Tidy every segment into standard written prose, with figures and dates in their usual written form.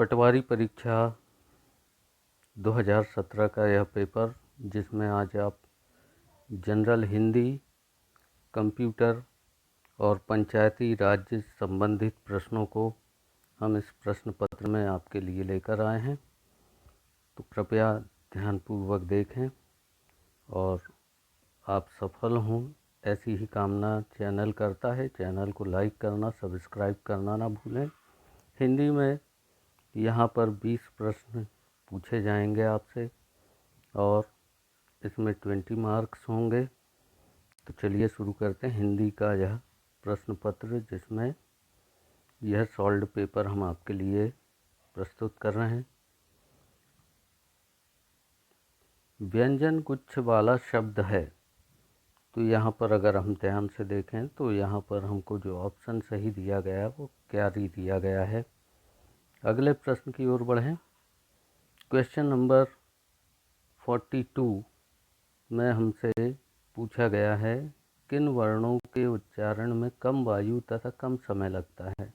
पटवारी परीक्षा 2017 का यह पेपर, जिसमें आज आप जनरल हिंदी, कंप्यूटर और पंचायती राज से संबंधित प्रश्नों को हम इस प्रश्न पत्र में आपके लिए लेकर आए हैं। तो कृपया ध्यानपूर्वक देखें और आप सफल हों, ऐसी ही कामना चैनल करता है। चैनल को लाइक करना, सब्सक्राइब करना ना भूलें। हिंदी में यहाँ पर 20 प्रश्न पूछे जाएंगे आपसे और इसमें 20 मार्क्स होंगे। तो चलिए शुरू करते हैं हिंदी का यह प्रश्न पत्र, जिसमें यह सॉल्व्ड पेपर हम आपके लिए प्रस्तुत कर रहे हैं। व्यंजन गुच्छ वाला शब्द है, तो यहाँ पर अगर हम ध्यान से देखें तो यहाँ पर हमको जो ऑप्शन सही दिया गया है वो क्यारी दिया गया है। अगले प्रश्न की ओर बढ़ें। क्वेश्चन नंबर 42 में हमसे पूछा गया है, किन वर्णों के उच्चारण में कम वायु तथा कम समय लगता है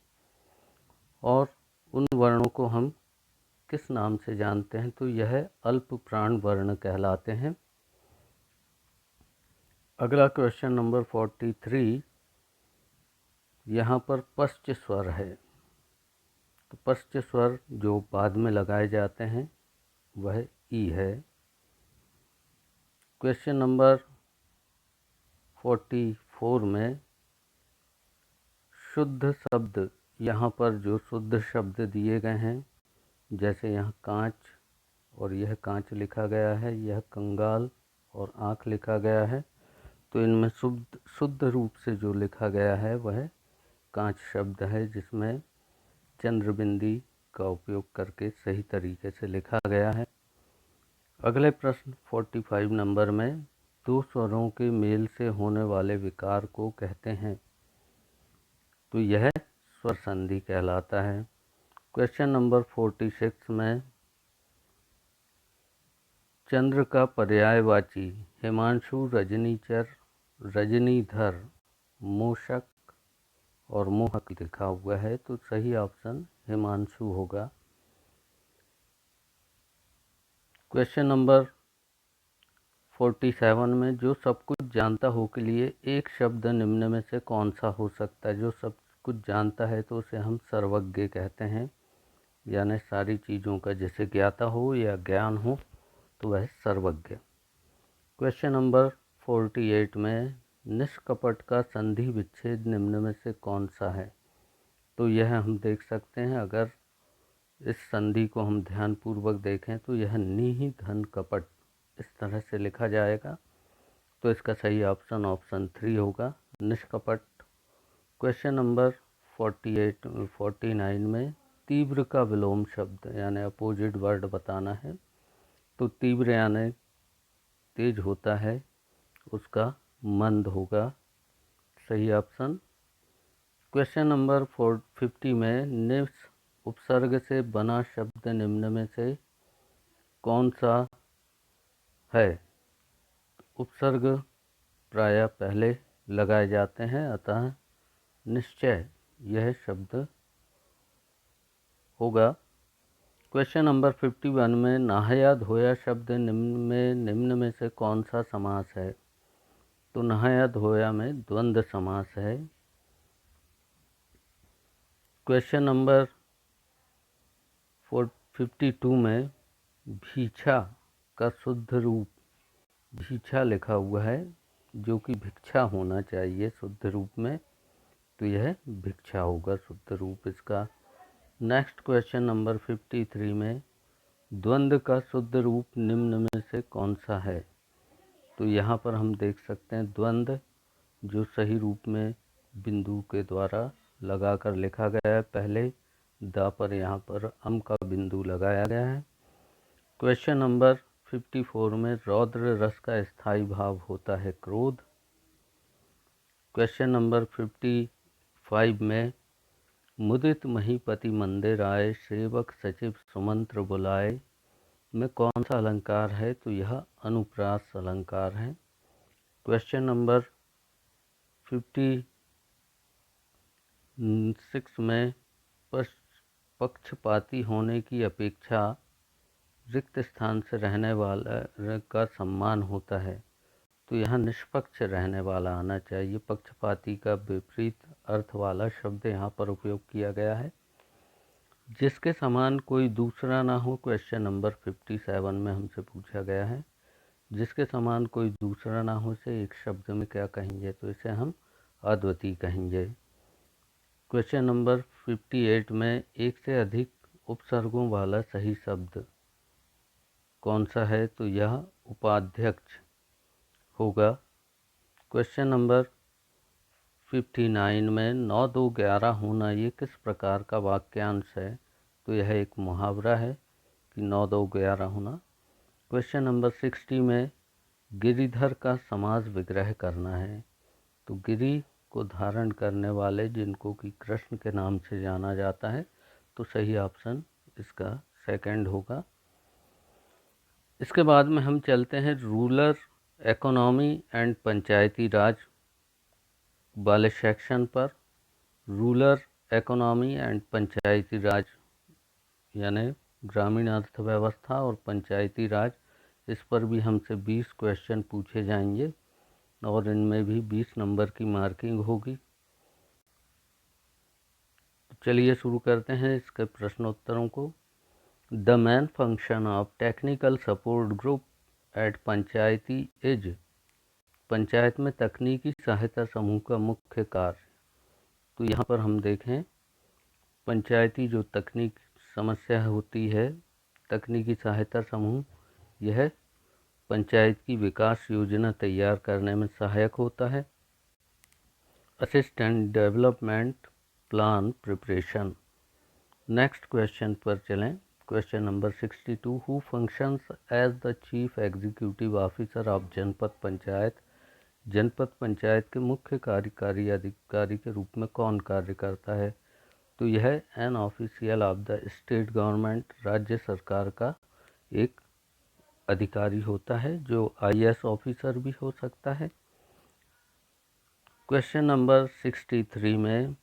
और उन वर्णों को हम किस नाम से जानते हैं। तो यह अल्प प्राण वर्ण कहलाते हैं। अगला क्वेश्चन नंबर 43, यहाँ पर पश्च स्वर है। तो पश्च स्वर जो बाद में लगाए जाते हैं वह ई है। क्वेश्चन नंबर 44 में शुद्ध शब्द, यहाँ पर जो शुद्ध शब्द दिए गए हैं, जैसे यहाँ कांच और यह कांच लिखा गया है, यह कंगाल और आँख लिखा गया है, तो इनमें शुद्ध रूप से जो लिखा गया है वह कांच शब्द है, जिसमें चंद्रबिंदी का उपयोग करके सही तरीके से लिखा गया है। अगले प्रश्न 45 नंबर में दो स्वरों के मेल से होने वाले विकार को कहते हैं, तो यह स्वर संधि कहलाता है। क्वेश्चन नंबर 46 में चंद्र का पर्यायवाची हिमांशु, रजनीचर, रजनीधर, मूषक और मोहक लिखा हुआ है, तो सही ऑप्शन हिमांशु होगा। क्वेश्चन नंबर 47 में जो सब कुछ जानता हो के लिए एक शब्द निम्न में से कौन सा हो सकता है। जो सब कुछ जानता है तो उसे हम सर्वज्ञ कहते हैं, यानी सारी चीज़ों का जैसे ज्ञाता हो या ज्ञान हो तो वह सर्वज्ञ। क्वेश्चन नंबर 48 में निष्कपट का संधि विच्छेद निम्न में से कौन सा है। तो यह हम देख सकते हैं, अगर इस संधि को हम ध्यानपूर्वक देखें तो यह नी धन कपट इस तरह से लिखा जाएगा, तो इसका सही ऑप्शन ऑप्शन 3 होगा, निष्कपट। क्वेश्चन नंबर 49 में तीव्र का विलोम शब्द यानी अपोजिट वर्ड बताना है, तो तीव्र यानी तेज होता है, उसका मंद होगा, सही ऑप्शन। क्वेश्चन नंबर 50 में निस उपसर्ग से बना शब्द निम्न में से कौन सा है। उपसर्ग प्रायः पहले लगाए जाते हैं, अतः निश्चय यह शब्द होगा। क्वेश्चन नंबर 51 में नहाया धोया शब्द निम्न में से कौन सा समास है। तो नहाया धोया में द्वंद्व समास है। क्वेश्चन नंबर 52 में भीछा का शुद्ध रूप भीछा लिखा हुआ है, जो कि भिक्षा होना चाहिए शुद्ध रूप में, तो यह भिक्षा होगा शुद्ध रूप इसका। नेक्स्ट क्वेश्चन नंबर 53 में द्वंद्व का शुद्ध रूप निम्न में से कौन सा है। तो यहाँ पर हम देख सकते हैं द्वंद्व जो सही रूप में बिंदु के द्वारा लगाकर लिखा गया है, पहले द पर यहाँ पर अम का बिंदु लगाया गया है। क्वेश्चन नंबर 54 में रौद्र रस का स्थायी भाव होता है क्रोध। क्वेश्चन नंबर 55 में मुदित महीपति मंदिर आए, सेवक सचिव सुमंत्र बुलाए में कौन सा अलंकार है। तो यह अनुप्रास अलंकार है। क्वेश्चन नंबर 56 में पक्षपाती होने की अपेक्षा रिक्त स्थान से रहने वाला का सम्मान होता है, तो यहाँ निष्पक्ष रहने वाला आना चाहिए। पक्षपाती का विपरीत अर्थ वाला शब्द यहाँ पर उपयोग किया गया है। जिसके समान कोई दूसरा ना हो, क्वेश्चन नंबर 57 में हमसे पूछा गया है। जिसके समान कोई दूसरा ना हो से एक शब्द में क्या कहेंगे, तो इसे हम अद्वितीय कहेंगे। क्वेश्चन नंबर 58 में एक से अधिक उपसर्गों वाला सही शब्द कौन सा है, तो यह उपाध्यक्ष होगा। क्वेश्चन नंबर 59 में 9 2 11 होना ये किस प्रकार का वाक्यांश है, तो यह एक मुहावरा है कि 9 2 11 होना। क्वेश्चन नंबर 60 में गिरिधर का समास विग्रह करना है, तो गिरि को धारण करने वाले जिनको कि कृष्ण के नाम से जाना जाता है, तो सही ऑप्शन इसका सेकंड होगा। इसके बाद में हम चलते हैं रूरल इकोनॉमी एंड पंचायती राज वाले सेक्शन पर। रूरल इकोनॉमी एंड पंचायती राज यानी ग्रामीण अर्थव्यवस्था और पंचायती राज, इस पर भी हमसे 20 क्वेश्चन पूछे जाएंगे और इनमें भी 20 नंबर की मार्किंग होगी। तो चलिए शुरू करते हैं इसके प्रश्नोत्तरों को। The main function of technical support group at Panchayati is, panchayat में तकनीकी सहायता समूह का मुख्य कार्य। तो यहाँ पर हम देखें पंचायती जो तकनीक समस्या होती है, तकनीकी सहायता समूह यह पंचायत की विकास योजना तैयार करने में सहायक होता है। Assistant development plan preparation. Next question पर चलें। Question number 62, who functions as the chief executive officer of Janpad Panchayat, जनपद पंचायत के मुख्य कार्यकारी अधिकारी के रूप में कौन कार्य करता है, तो यह an official of the state government, राज्य सरकार का एक अधिकारी होता है जो IAS ऑफिसर भी हो सकता है। क्वेश्चन नंबर 63 में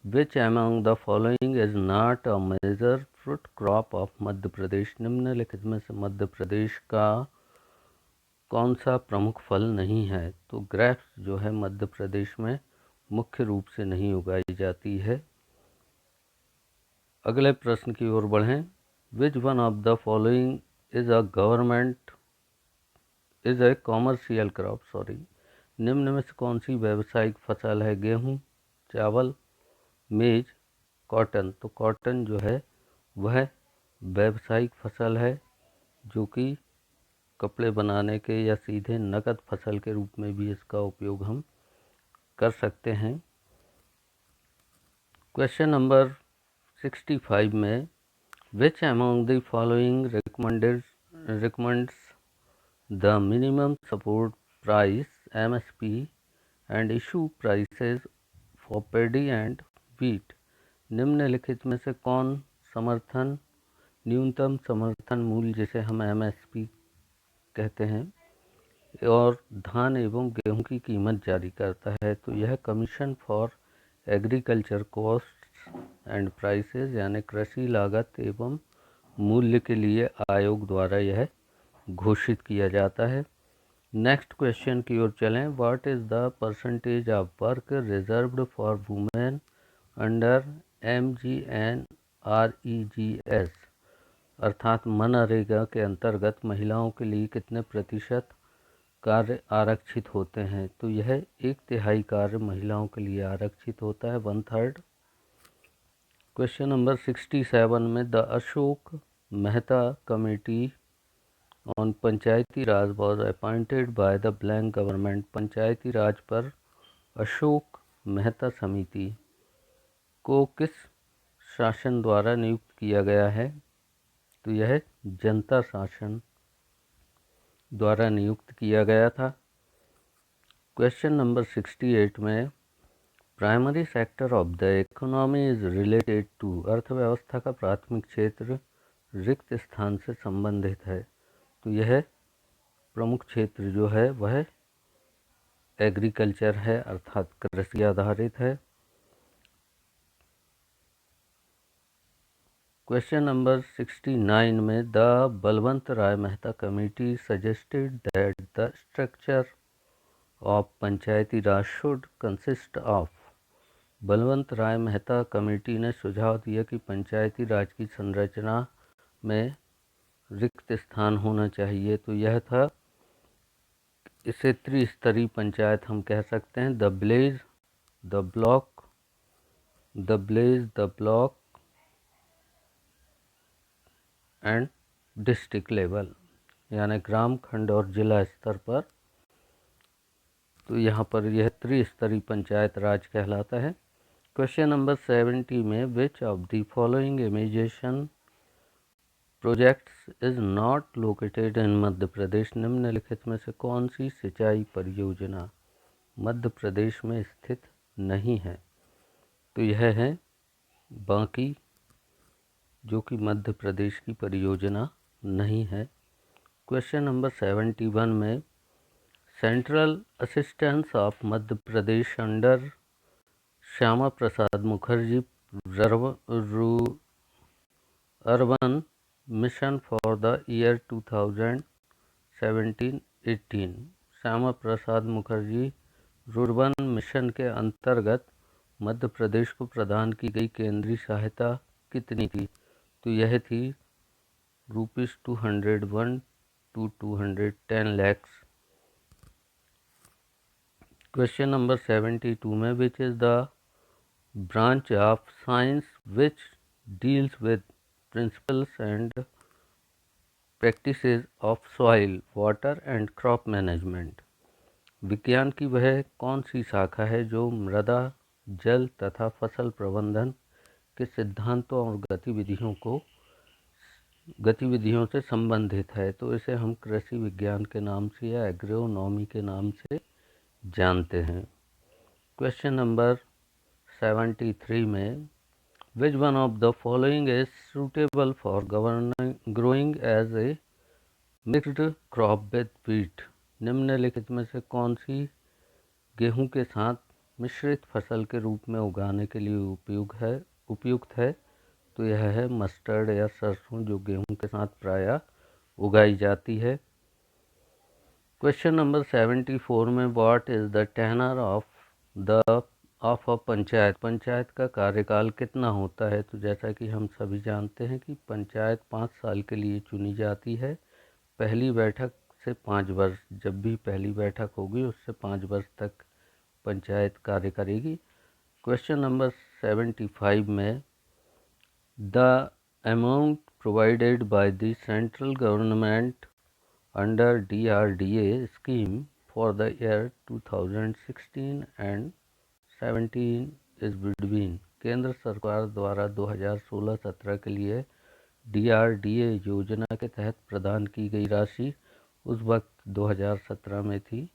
which among the following is not a major fruit crop of Madhya Pradesh, निम्नलिखित में से मध्य प्रदेश का कौन सा प्रमुख फल नहीं है, तो ग्रेप्स जो है मध्य प्रदेश में मुख्य रूप से नहीं उगाई जाती है। अगले प्रश्न की ओर बढ़ें। विच one of the following is a government is a commercial crop, निम्न में से कौन सी व्यावसायिक फसल है, गेहूँ, चावल, मेज, कॉटन। तो कॉटन जो है वह व्यावसायिक फसल है जो कि कपड़े बनाने के या सीधे नकद फसल के रूप में भी इसका उपयोग हम कर सकते हैं। क्वेश्चन नंबर 65 में which among the following recommends the minimum support price MSP and issue prices for paddy and wheat, निम्नलिखित में से कौन न्यूनतम समर्थन मूल्य जिसे हम MSP कहते हैं और धान एवं गेहूं की कीमत जारी करता है, तो यह commission for agriculture costs and prices यानी कृषि लागत एवं मूल्य के लिए आयोग द्वारा यह घोषित किया जाता है। नेक्स्ट क्वेश्चन की ओर चलें। What is the percentage of work reserved for women under MGNREGS, अर्थात मनरेगा के अंतर्गत महिलाओं के लिए कितने प्रतिशत कार्य आरक्षित होते हैं, तो यह 1/3 कार्य महिलाओं के लिए आरक्षित होता है, 1/3। क्वेश्चन नंबर 67 में the Ashok Mehta committee on Panchayati Raj was appointed by the blank government, Panchayati Raj पर अशोक मेहता समिति को किस शासन द्वारा नियुक्त किया गया है, तो यह जनता शासन द्वारा नियुक्त किया गया था। क्वेश्चन नंबर 68 में primary sector of the economy is related to, अर्थव्यवस्था का प्राथमिक क्षेत्र रिक्त स्थान से संबंधित है, तो यह प्रमुख क्षेत्र जो है वह एग्रीकल्चर है अर्थात कृषि आधारित है। क्वेश्चन नंबर 69 में the Balwant Rai Mehta committee suggested that the structure of Panchayati Raj should consist of. Balwant Rai Mehta committee ने सुझाव दिया कि पंचायती राज की संरचना में रिक्त स्थान होना चाहिए। तो यह था, इसे त्रिस्तरीय पंचायत हम कह सकते हैं। The village, the block, the block and district level, यानी ग्राम, खंड और जिला स्तर पर। तो यहाँ पर यह त्रिस्तरीय पंचायत राज कहलाता है। क्वेश्चन नंबर 70 में which of the following irrigation projects is not located in Madhya Pradesh. निम्नलिखित में से कौन सी सिंचाई परियोजना मध्य प्रदेश में स्थित नहीं है? तो यह है बांकी, जो कि मध्य प्रदेश की परियोजना नहीं है। क्वेश्चन नंबर 71 में central assistance of Madhya Pradesh under Shyama Prasad Mukherjee urban mission for the year 2017-18। Shyama Prasad Mukherjee rurban mission के अंतर्गत मध्य प्रदेश को प्रदान की गई केंद्रीय सहायता कितनी थी? तो यह थी ₹201 to 210 lakhs। क्वेश्चन नंबर 72 में which is the branch of science which deals with principles and practices of soil, water and crop management. विज्ञान की वह कौन सी शाखा है जो मृदा, जल तथा फसल प्रबंधन के सिद्धांतों और गतिविधियों से संबंधित है? तो इसे हम कृषि विज्ञान के नाम से या एग्रोनॉमी के नाम से जानते हैं। क्वेश्चन नंबर 73 में which one of the following is suitable for growing as a mixed crop with wheat. निम्नलिखित में से कौन सी गेहूं के साथ मिश्रित फसल के रूप में उगाने के लिए उपयुक्त है? तो यह है मस्टर्ड या सरसों, जो गेहूं के साथ प्रायः उगाई जाती है। क्वेश्चन नंबर 74 में what is the tenure of a panchayat. Panchayat का कार्यकाल कितना होता है? तो जैसा कि हम सभी जानते हैं कि पंचायत 5 साल के लिए चुनी जाती है। पहली बैठक से 5 वर्ष, जब भी पहली बैठक होगी उससे 5 वर्ष तक पंचायत कार्य करेगी। क्वेश्चन नंबर 75 में the amount provided by the central government under DRDA scheme for the year 2016 and 17 is between। केंद्र सरकार द्वारा 2016-17 के लिए DRDA योजना के तहत प्रदान की गई राशि उस वक्त 2017 में थी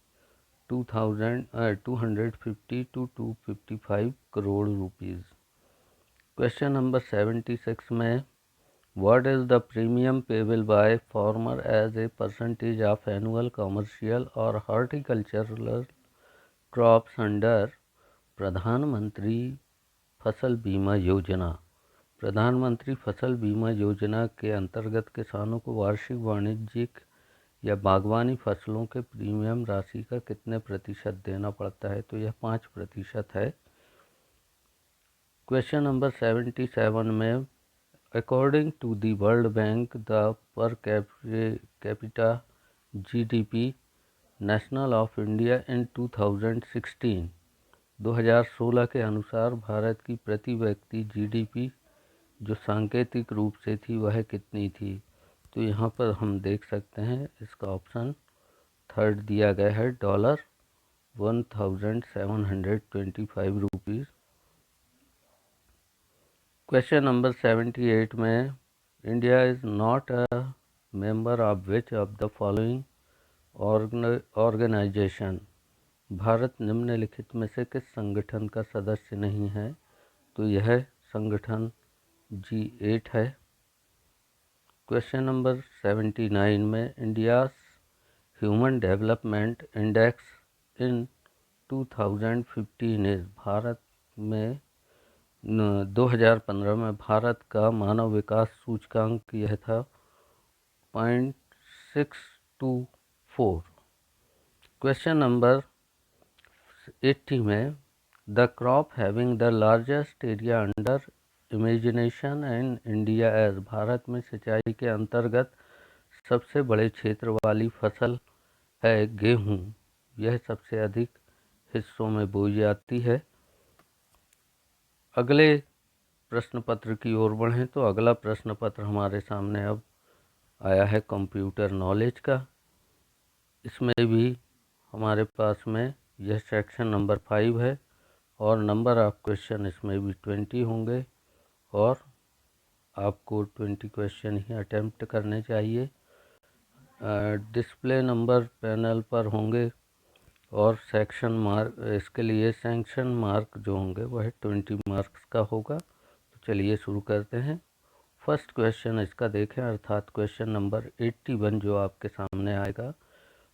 250 to 255 crore rupees. Question number 76 में What is the premium payable by farmer as a percentage of annual commercial or horticultural crops under प्रधानमंत्री फसल बीमा योजना। प्रधानमंत्री फसल बीमा योजना के अंतर्गत किसानों को वार्षिक वाणिज्यिक या बागवानी फसलों के प्रीमियम राशि का कितने प्रतिशत देना पड़ता है? तो यह 5% है। क्वेश्चन नंबर 77 में According to the World Bank, the per capita GDP national of India in 2016 के अनुसार भारत की प्रति व्यक्ति GDP जो सांकेतिक रूप से थी वह कितनी थी? तो यहाँ पर हम देख सकते हैं, इसका ऑप्शन 3 दिया गया है, $1725 रुपीज़। क्वेश्चन नंबर 78 में India is not a member of which of the following organisation. Bharat निम्नलिखित में से किस संगठन का सदस्य नहीं है? तो यह संगठन G8 है। क्वेश्चन नंबर 79 में India's human development index in 2015 is. Bharat में 2015 में भारत का मानव विकास सूचकांक यह था 0.624। क्वेश्चन नंबर 80 में the crop having the largest area under imagination in India as, Bharat में सिंचाई के अंतर्गत सबसे बड़े क्षेत्र वाली फसल है गेहूँ। यह सबसे अधिक हिस्सों में बोई जाती है। अगले प्रश्न पत्र की ओर बढ़ें तो अगला प्रश्न पत्र हमारे सामने अब आया है कंप्यूटर नॉलेज का। इसमें भी हमारे पास में यह सेक्शन नंबर 5 है और नंबर ऑफ क्वेश्चन इसमें भी 20 होंगे और आपको 20 क्वेश्चन ही अटेम्प्ट करने चाहिए। डिस्प्ले नंबर पैनल पर होंगे और सेक्शन मार्क, इसके लिए सेक्शन मार्क जो होंगे वह 20 मार्क्स का होगा। तो चलिए शुरू करते हैं। फर्स्ट क्वेश्चन इसका देखें, अर्थात क्वेश्चन नंबर 81 जो आपके सामने आएगा।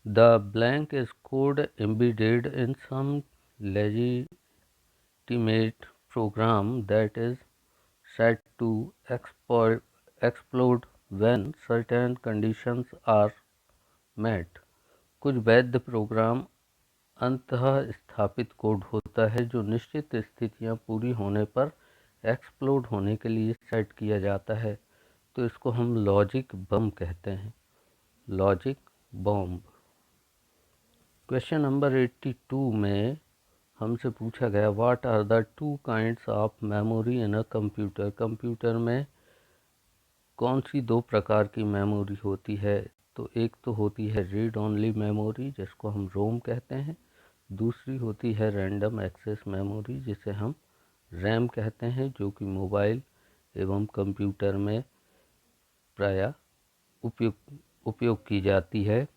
The blank is code embedded in some legitimate program that is set to explode when certain conditions are met। कुछ वैध प्रोग्राम अंतः स्थापित कोड होता है जो निश्चित स्थितियां पूरी होने पर एक्सप्लोड होने के लिए सेट किया जाता है। तो इसको हम लॉजिक बम कहते हैं, लॉजिक बॉम्ब। क्वेश्चन नंबर 82 में हमसे पूछा गया what are the two kinds of memory in a computer. Computer में कौन सी दो प्रकार की मेमोरी होती है? तो एक तो होती है रीड ओनली मेमोरी जिसको हम रोम कहते हैं, दूसरी होती है रैंडम एक्सेस मेमोरी जिसे हम रैम कहते हैं, जो कि मोबाइल एवं कंप्यूटर में प्रायः उपयोग की जाती है।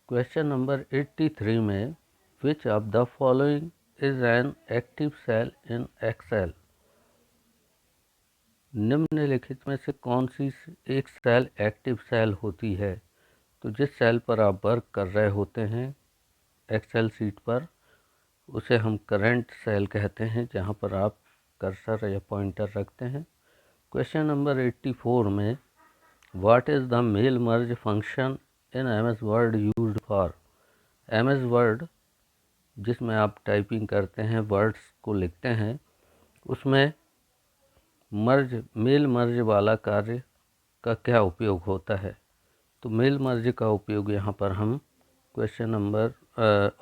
क्वेश्चन नंबर 83 में which of the following is an active cell in Excel. निम्नलिखित में से कौन सी एक सेल एक्टिव सेल होती है? तो जिस सेल पर आप वर्क कर रहे होते हैं एक्सेल सीट पर, उसे हम करंट सेल कहते हैं, जहां पर आप कर्सर या पॉइंटर रखते हैं। क्वेश्चन नंबर 84 में what is the mail merge function in MS Word used for. MS Word जिसमें आप टाइपिंग करते हैं, वर्ड्स को लिखते हैं, उसमें मेल मर्ज वाला कार्य का क्या उपयोग होता है? तो मेल मर्ज का उपयोग यहाँ पर हम क्वेश्चन नंबर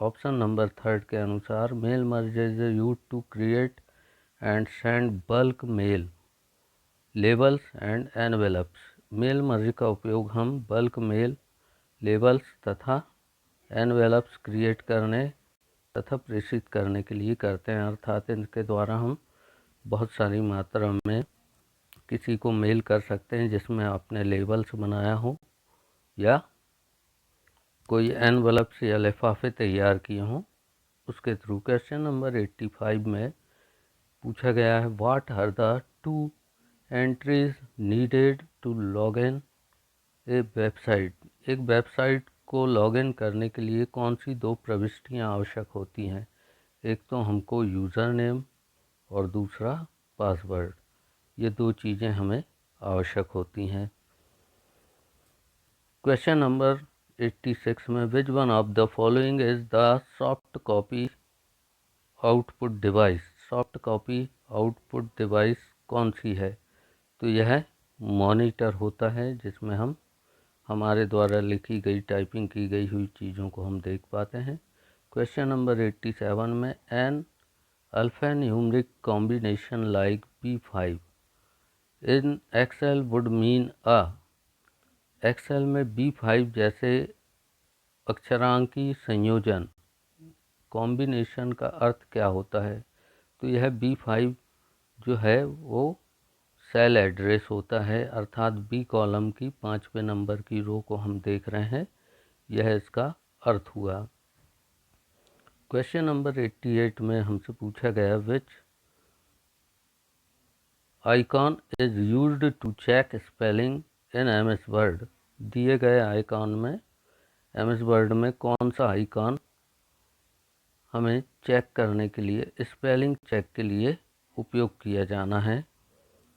ऑप्शन नंबर 3 के अनुसार mail merge is used to create and send bulk mail labels and envelopes. Mail merge का उपयोग हम बल्क मेल लेबल्स तथा एनवेलप्स क्रिएट करने तथा प्रेषित करने के लिए करते हैं, अर्थात इनके द्वारा हम बहुत सारी मात्रा में किसी को मेल कर सकते हैं जिसमें आपने लेबल्स बनाया हो या कोई एनवलप्स या लिफाफे तैयार किए हों, उसके थ्रू। क्वेश्चन नंबर 85 में पूछा गया है what are the two entries needed to log in a website. एक वेबसाइट को लॉग इन करने के लिए कौन सी दो प्रविष्टियां आवश्यक होती हैं? एक तो हमको यूज़र नेम और दूसरा पासवर्ड। ये दो चीज़ें हमें आवश्यक होती हैं। क्वेश्चन नंबर 86 में which one of the following is the soft copy output device. Soft copy output device कौन सी है? तो यह मॉनिटर होता है जिसमें हम हमारे द्वारा लिखी गई टाइपिंग की गई हुई चीज़ों को हम देख पाते हैं। क्वेश्चन नंबर 87 में an alphanumeric combination like B5 in Excel would mean a. Excel में B5 जैसे अक्षरांकी संयोजन कॉम्बिनेशन का अर्थ क्या होता है? तो यह B5 जो है वो सेल एड्रेस होता है, अर्थात बी कॉलम की 5वें नंबर की रो को हम देख रहे हैं, यह इसका अर्थ हुआ। क्वेश्चन नंबर 88 में हमसे पूछा गया which icon is used to check spelling in MS Word. दिए गए आइकॉन में एमएस वर्ड में कौन सा आइकॉन हमें चेक करने के लिए, स्पेलिंग चेक के लिए उपयोग किया जाना है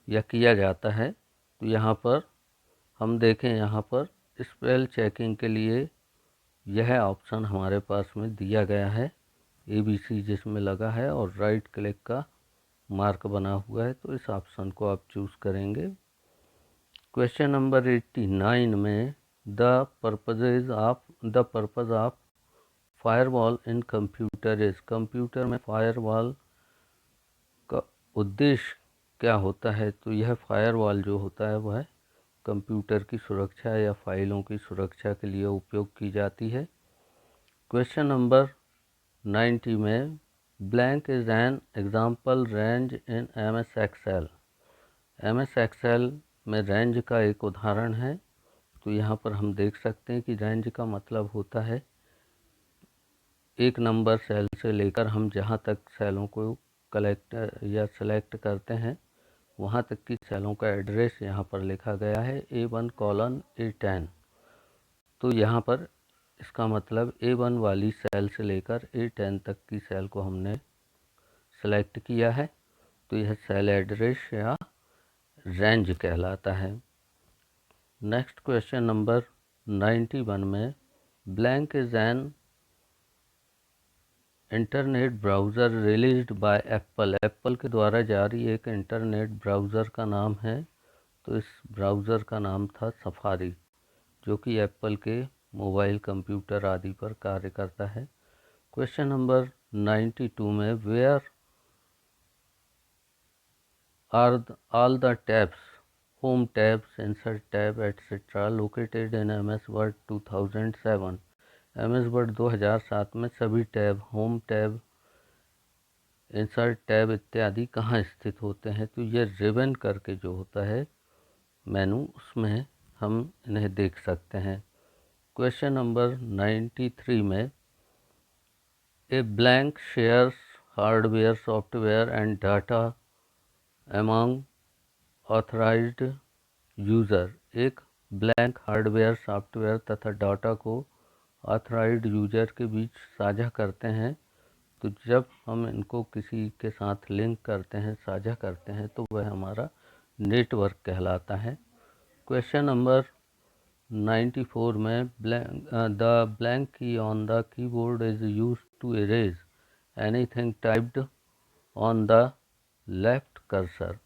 या किया जाता है। तो यहाँ पर हम देखें, यहाँ पर स्पेल चेकिंग के लिए यह ऑप्शन हमारे पास में दिया गया है, ABC जिसमें लगा है और राइट क्लिक का मार्क बना हुआ है, तो इस ऑप्शन को आप चूज़ करेंगे। क्वेश्चन नंबर 89 में the purpose of firewall in computer is, computer में फायरवॉल का उद्देश्य क्या होता है। तो यह फायरवॉल जो होता है वह कंप्यूटर की सुरक्षा या फाइलों की सुरक्षा के लिए उपयोग की जाती है। क्वेश्चन नंबर 90 में blank is an example range in MS Excel, MS Excel में रेंज का एक उदाहरण है। तो यहाँ पर हम देख सकते हैं कि रेंज का मतलब होता है एक नंबर सेल से लेकर हम जहाँ तक सेलों को कलेक्ट या सेलेक्ट करते हैं वहाँ तक की सेलों का एड्रेस यहाँ पर लिखा गया है A1:A10। तो यहाँ पर इसका मतलब A1 वाली सेल से लेकर A10 तक की सेल को हमने सेलेक्ट किया है, तो यह सेल एड्रेस या रेंज कहलाता है। नेक्स्ट क्वेश्चन नंबर 91 में blank is an internet browser released by Apple, Apple के द्वारा जारी एक इंटरनेट ब्राउज़र का नाम है। तो इस ब्राउज़र का नाम था सफारी, जो कि एप्पल के मोबाइल कंप्यूटर आदि पर कार्य करता है। क्वेश्चन नंबर 92 में where are all the tabs, home tabs, insert tab etcetera located in MS Word 2007, MS Word 2007 में सभी tab, home tab, insert tab इत्यादि कहाँ स्थित होते हैं। तो ये रिबन करके जो होता है मेनू, उसमें हम इन्हें देख सकते हैं। क्वेश्चन नंबर 93 में a blank shares hardware, software and data among authorized user, एक ब्लैंक हार्डवेयर, सॉफ्टवेयर तथा डाटा को ऑथराइज्ड यूज़र के बीच साझा करते हैं। तो जब हम इनको किसी के साथ लिंक करते हैं, साझा करते हैं, तो वह हमारा नेटवर्क कहलाता है। क्वेश्चन नंबर 94 में the blank key on the keyboard is used to erase anything typed on the left cursor,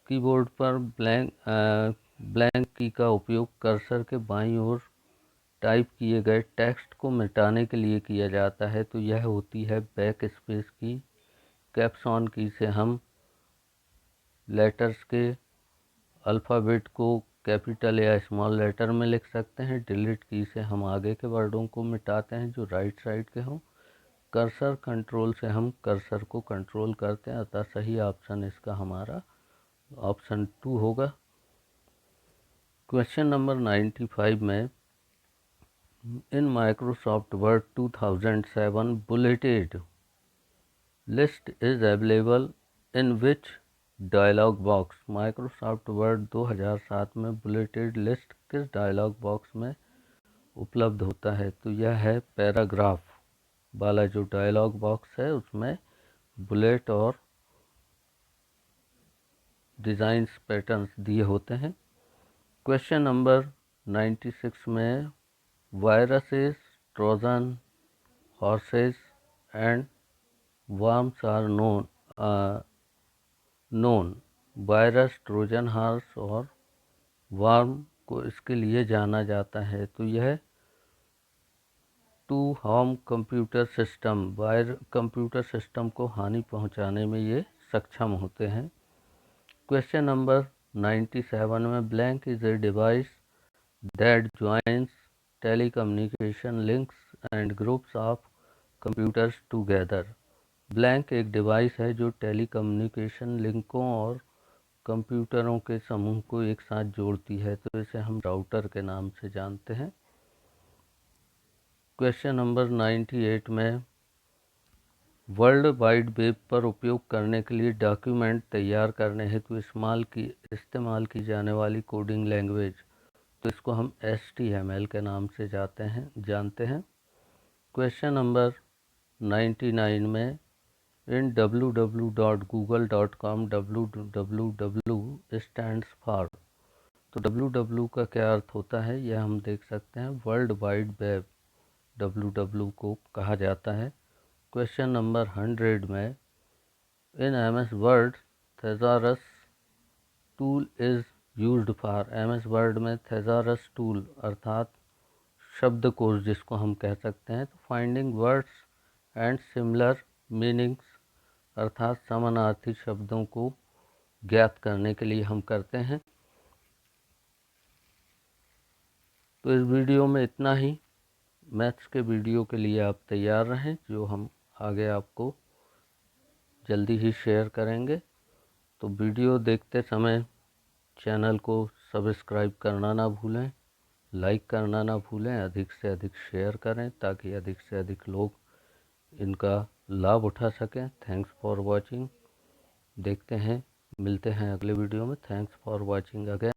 keyboard पर ब्लैंक की का उपयोग कर्सर के बाईं ओर टाइप किए गए टेक्स्ट को मिटाने के लिए किया जाता है। तो यह होती है बैक स्पेस की। कैप्स ऑन की से हम लेटर्स के अल्फ़ाबेट को कैपिटल या स्मॉल लेटर में लिख सकते हैं। डिलीट की से हम आगे के वर्डों को मिटाते हैं जो राइट साइड के हों। कर्सर कंट्रोल से हम कर्सर को कंट्रोल करते हैं, अतः सही ऑप्शन इसका हमारा ऑप्शन 2 होगा। क्वेश्चन नंबर 95 में in Microsoft Word 2007 bulleted list is available in which dialog box, Microsoft Word 2007 में बुलेटेड लिस्ट किस डायलॉग बॉक्स में उपलब्ध होता है। तो यह है पैराग्राफ वाला जो डायलॉग बॉक्स है, उसमें बुलेट और डिज़ाइंस पैटर्न्स दिए होते हैं। क्वेश्चन नंबर 96 में viruses, Trojan, horses and worms are known, virus, Trojan horse और वर्म को इसके लिए जाना जाता है। तो यह to harm computer system, computer system को हानि पहुंचाने में ये सक्षम होते हैं। क्वेश्चन नंबर 97 में blank is a device that joins telecommunication links and groups of computers together, blank एक डिवाइस है जो टेलीकम्युनिकेशन लिंकों और कंप्यूटरों के समूह को एक साथ जोड़ती है। तो इसे हम राउटर के नाम से जानते हैं। क्वेश्चन नंबर 98 में वर्ल्ड वाइड वेब पर उपयोग करने के लिए डॉक्यूमेंट तैयार करने हेतु इस्तेमाल की जाने वाली कोडिंग लैंग्वेज, तो इसको हम HTML के नाम से जानते हैं। क्वेश्चन नंबर 1999 में इन www.google.com www स्टैंड्स फॉर, तो www का क्या अर्थ होता है यह हम देख सकते हैं। वर्ल्ड वाइड वेब www को कहा जाता है। क्वेश्चन नंबर 100 में in MS word thesaurus tool is used for, MS word में थेसारस टूल अर्थात शब्दकोश जिसको हम कह सकते हैं, तो finding words and similar meanings अर्थात समानार्थी शब्दों को ज्ञात करने के लिए हम करते हैं। तो इस वीडियो में इतना ही। मैथ्स के वीडियो के लिए आप तैयार रहें, जो हम आगे आपको जल्दी ही शेयर करेंगे। तो वीडियो देखते समय चैनल को सब्सक्राइब करना ना भूलें, लाइक करना ना भूलें, अधिक से अधिक शेयर करें ताकि अधिक से अधिक लोग इनका लाभ उठा सकें। Thanks for watching. देखते हैं, मिलते हैं अगले वीडियो में। Thanks for watching again.